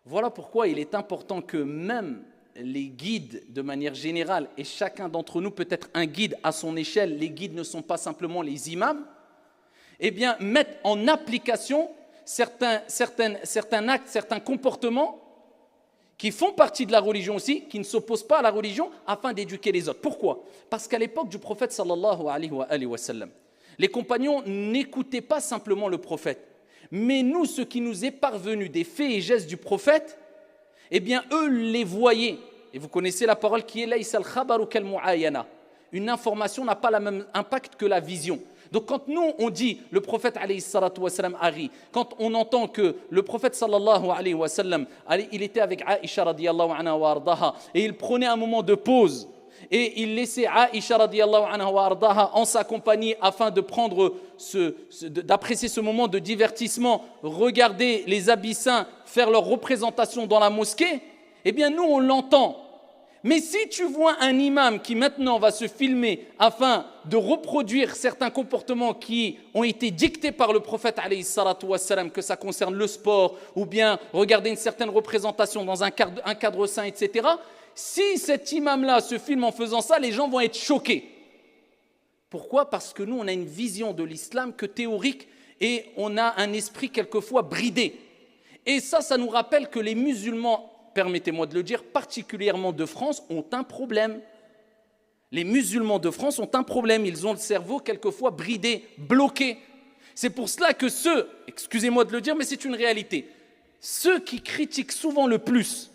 Voilà pourquoi il est important que même les guides, de manière générale, et chacun d'entre nous peut être un guide à son échelle, les guides ne sont pas simplement les imams, eh bien, mettent en application certains actes, certains comportements qui font partie de la religion aussi, qui ne s'opposent pas à la religion, afin d'éduquer les autres. Pourquoi? Parce qu'à l'époque du prophète sallallahu alayhi wa sallam, les compagnons n'écoutaient pas simplement le prophète, mais nous, ce qui nous est parvenu des faits et gestes du prophète, eh bien, eux les voyaient. Et vous connaissez la parole qui est « Laysa al-khabaru kal-mu'ayana ». Une information n'a pas le même impact que la vision. Donc quand nous, on dit le prophète alayhi salatu wa sallam Ari, quand on entend que le prophète sallallahu alayhi wa sallam, il était avec Aïcha radiyallahu anha wa ardaha, et il prenait un moment de pause, et il laissait Aïcha radiyallahu anha wa ardaha en sa compagnie afin de prendre d'apprécier ce moment de divertissement, regarder les abyssins faire leur représentation dans la mosquée, eh bien nous on l'entend. Mais si tu vois un imam qui maintenant va se filmer afin de reproduire certains comportements qui ont été dictés par le prophète alayhi salatu wassalam, que ça concerne le sport ou bien regarder une certaine représentation dans un cadre sain, etc., si cet imam-là se filme en faisant ça, les gens vont être choqués. Pourquoi? Parce que nous, on a une vision de l'islam que théorique et on a un esprit quelquefois bridé. Et ça nous rappelle que les musulmans, permettez-moi de le dire, particulièrement de France, ont un problème. Les musulmans de France ont un problème. Ils ont le cerveau quelquefois bridé, bloqué. C'est pour cela que excusez-moi de le dire, mais c'est une réalité, ceux qui critiquent souvent le plus,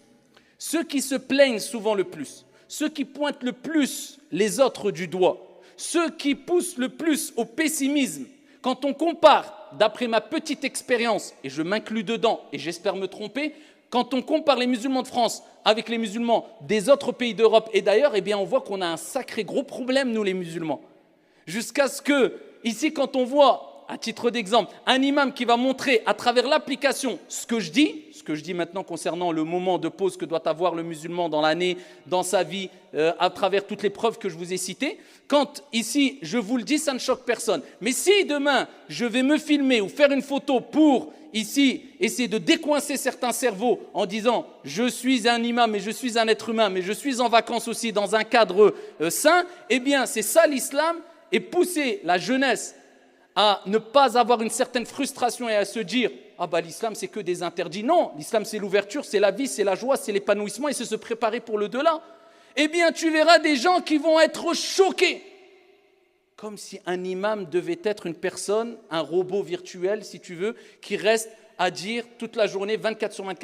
ceux qui se plaignent souvent le plus, ceux qui pointent le plus les autres du doigt, ceux qui poussent le plus au pessimisme, quand on compare, d'après ma petite expérience, et je m'inclus dedans, et j'espère me tromper, quand on compare les musulmans de France avec les musulmans des autres pays d'Europe et d'ailleurs, eh bien on voit qu'on a un sacré gros problème, nous les musulmans. Jusqu'à ce que, ici, quand on voit, à titre d'exemple, un imam qui va montrer à travers l'application ce que je dis maintenant concernant le moment de pause que doit avoir le musulman dans l'année, dans sa vie, à travers toutes les preuves que je vous ai citées, quand ici, je vous le dis, ça ne choque personne. Mais si demain, je vais me filmer ou faire une photo pour, ici, essayer de décoincer certains cerveaux en disant « je suis un imam, mais je suis un être humain, mais je suis en vacances aussi dans un cadre sain », eh bien, c'est ça l'islam, et pousser la jeunesse à ne pas avoir une certaine frustration et à se dire « ah bah l'islam c'est que des interdits ». Non, l'islam c'est l'ouverture, c'est la vie, c'est la joie, c'est l'épanouissement et c'est se préparer pour le delà. Eh bien tu verras des gens qui vont être choqués, comme si un imam devait être une personne, un robot virtuel si tu veux, qui reste à dire toute la journée 24/24